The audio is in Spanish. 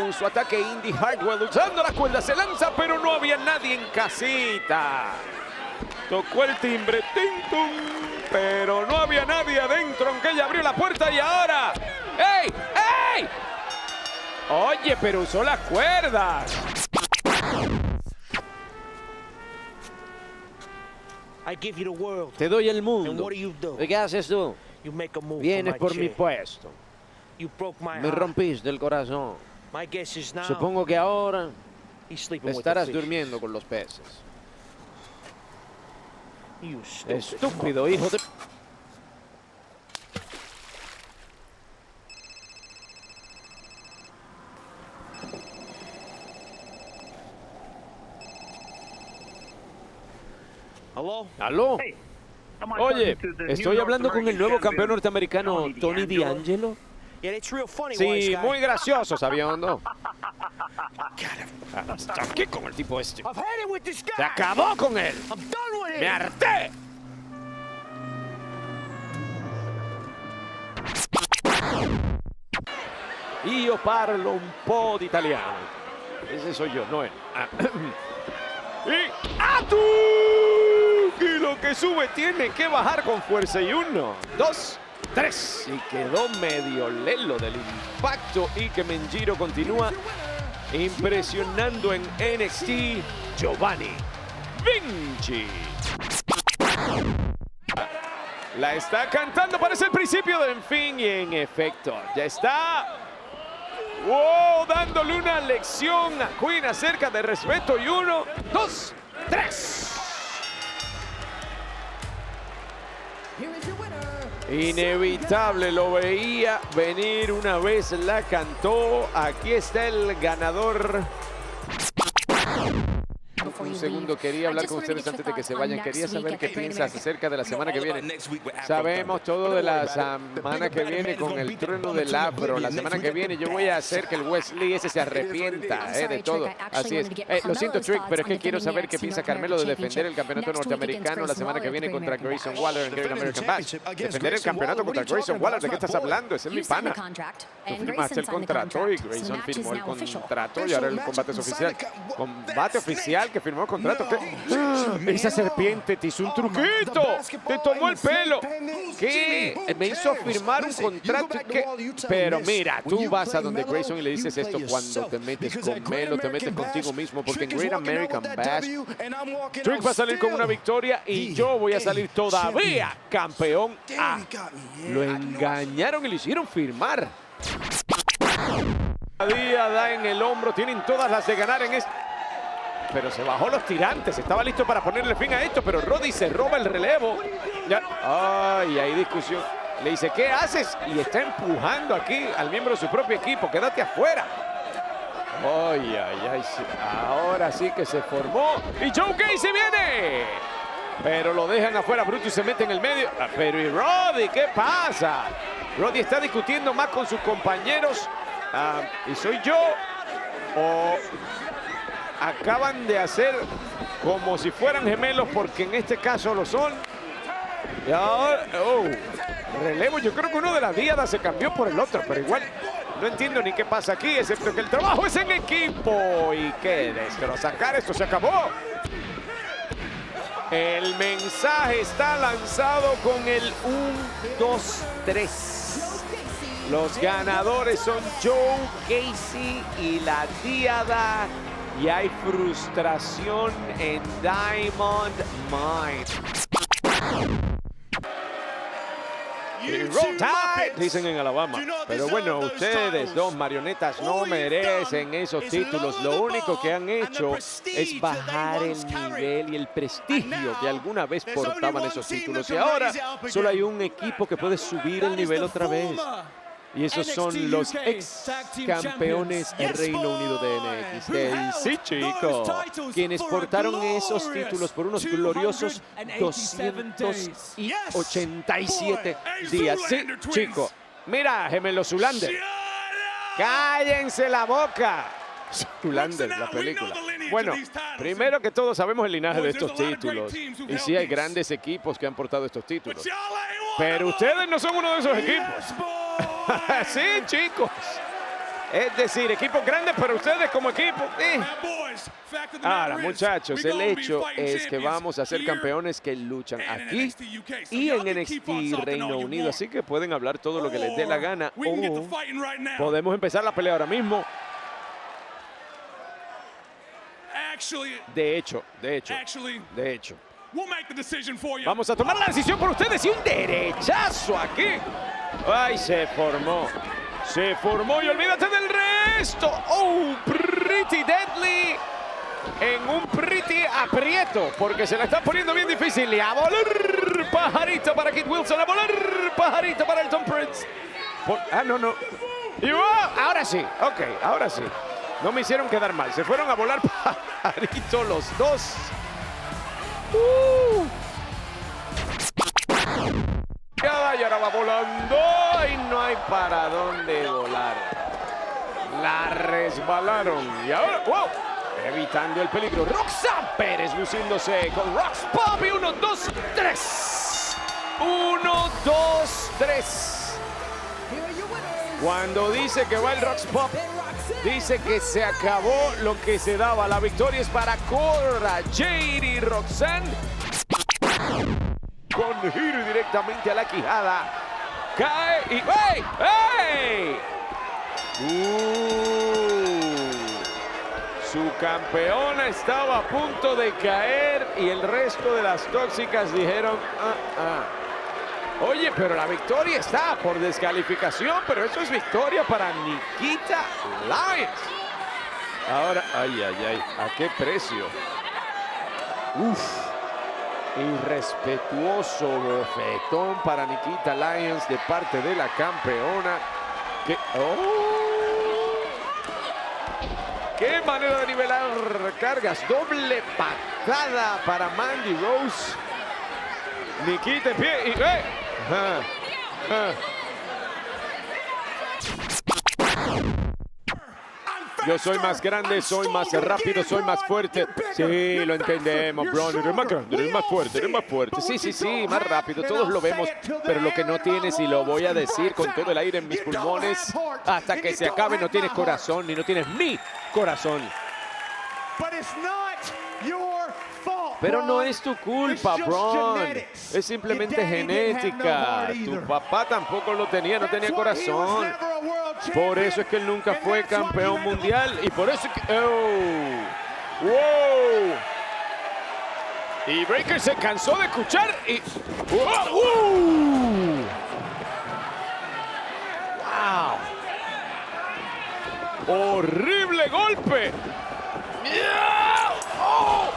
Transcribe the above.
con su ataque Indy Hartwell usando la cuerda, se lanza, pero no había nadie en casita. Tocó el timbre, ¡tin-tum! Pero no había nadie adentro, aunque ella abrió la puerta y ahora... ¡Ey! ¡Ey! Oye, pero usó las cuerdas. Te doy el mundo. ¿Y qué haces tú? Vienes por mi puesto. Me rompiste el corazón. Supongo que ahora estarás durmiendo con los peces. Estúpido hijo de... ¿Aló? Oye, estoy hablando con el nuevo campeón norteamericano, Tony D'Angelo. Sí, muy gracioso, ¿sabiondo? Está aquí con el tipo este. Se acabó con él. ¡Me harté! Io parlo un po' di italiano. Ese soy yo, no él. Y ¡Atu! Y lo que sube tiene que bajar con fuerza. Y 1, 2, 3. Y quedó medio lelo del impacto. Y que Menjiro continúa impresionando en NXT. Giovanni Vinci. La está cantando, parece el principio del fin. Y en efecto, ya está. ¡Wow! Dándole una lección a Queen acerca de respeto. Y 1, 2, 3. Inevitable, lo veía venir, una vez la cantó. Aquí está el ganador. Un segundo, quería hablar con ustedes antes de que se vayan. Quería saber qué piensas acerca de la semana que viene. Sabemos todo de la semana que viene con el trueno del afro. La semana que viene yo voy a hacer que el Wesley ese se arrepienta de todo. Así es. Lo siento, Trick, pero es que quiero saber qué piensa Carmelo de defender el campeonato norteamericano la semana que viene contra Grayson Waller en Great American Bash. Defender el campeonato contra Grayson Waller, ¿de qué estás hablando? Ese es mi pana. Tú firmaste el contrato y Grayson firmó el contrato y ahora el combate es oficial. Combate oficial que firmó el contrato. ¿Qué? Esa serpiente te hizo un truquito. Te tomó el pelo. ¿Qué? Me hizo firmar un contrato. Pero mira, tú vas a donde Grayson y le dices esto cuando te metes con Melo, te metes contigo mismo, porque en Great American Bash Trick va a salir con una victoria y yo voy a salir todavía campeón. Lo engañaron y le hicieron firmar. Día da en el hombro, tienen todas las de ganar en este. Pero se bajó los tirantes, estaba listo para ponerle fin a esto, pero Roddy se roba el relevo. Ya. Ay, hay discusión. Le dice, ¿qué haces? Y está empujando aquí al miembro de su propio equipo. Quédate afuera. Ay, ay, ay. Ahora sí que se formó. Y Joe Gacy viene. Pero lo dejan afuera, Brutus se mete en el medio. Pero ¿y Roddy? ¿Qué pasa? Roddy está discutiendo más con sus compañeros. ¿Y soy yo? O acaban de hacer como si fueran gemelos, porque en este caso lo son. Y ahora, relevo. Yo creo que uno de las díadas se cambió por el otro, pero igual no entiendo ni qué pasa aquí, excepto que el trabajo es en equipo. Y qué destrozo sacar, esto se acabó. El mensaje está lanzado con el 1, 2, 3. Los ganadores son Joe Gacy y la Díada. Y hay frustración en Diamond Mine. Y Roll Tide, dicen en Alabama. Pero bueno, ustedes, dos marionetas, no merecen esos títulos. Lo único que han hecho es bajar el nivel y el prestigio que alguna vez portaban esos títulos. Y ahora solo hay un equipo que puede subir el nivel otra vez. Y esos son los ex campeones del Reino Unido de NXT. Sí, chicos. Quienes portaron esos títulos por unos gloriosos 287 días. Sí, chicos. Mira, gemelo Zulander. ¡Cállense la boca! Zulander, la película. Bueno, primero que todo sabemos el linaje de estos títulos. Y sí hay grandes equipos que han portado estos títulos. Pero ustedes no son uno de esos equipos. Sí, chicos. Es decir, equipos grandes, pero ustedes como equipo. Ahora, muchachos, el hecho es que vamos a ser campeones que luchan aquí y en NXT Reino Unido. Así que pueden hablar todo lo que les dé la gana. O podemos empezar la pelea ahora mismo. De hecho. Vamos a tomar la decisión por ustedes y un derechazo aquí. Ay, se formó y olvídate del resto. Oh, Pretty Deadly en un Pretty aprieto porque se la está poniendo bien difícil. Y a volar, pajarito para Kit Wilson, a volar, pajarito para Elton Prince. No. Y ahora sí, ok, ahora sí. No me hicieron quedar mal, se fueron a volar pajarito los dos. Y ahora va volando y no hay para dónde volar. La resbalaron y ahora, wow, evitando el peligro. Roxanne Pérez luciéndose con Rox Pop y 1, 2, 3. 1, 2, 3. Cuando dice que va el Rox Pop, dice que se acabó lo que se daba. La victoria es para Cora Jade y Roxanne. Con giro directamente a la quijada. Cae y ¡hey! Su campeona estaba a punto de caer y el resto de las tóxicas dijeron Oye, pero la victoria está por descalificación, pero eso es victoria para Nikita Lyons. Ahora, ay, ¿a qué precio? Irrespetuoso bofetón para Nikita Lyons de parte de la campeona. ¡Qué manera de nivelar cargas! Doble patada para Mandy Rose. Nikita en pie y... Yo soy más grande, soy más rápido, soy más fuerte. Sí, lo entendemos, Braun. Eres más grande, eres más fuerte, eres más fuerte. Sí, más rápido, todos lo vemos. Pero lo que no tienes, y lo voy a decir con todo el aire en mis pulmones, hasta que se acabe, no tienes corazón, ni no tienes mi corazón. Pero no es tu culpa, Braun. Es simplemente genética. Tu papá tampoco lo tenía, no tenía corazón. Por eso es que él nunca fue campeón mundial. Y por eso es que... ¡Wow! Y Breakker se cansó de escuchar y... ¡Wow! ¡Horrible golpe! ¡Oh!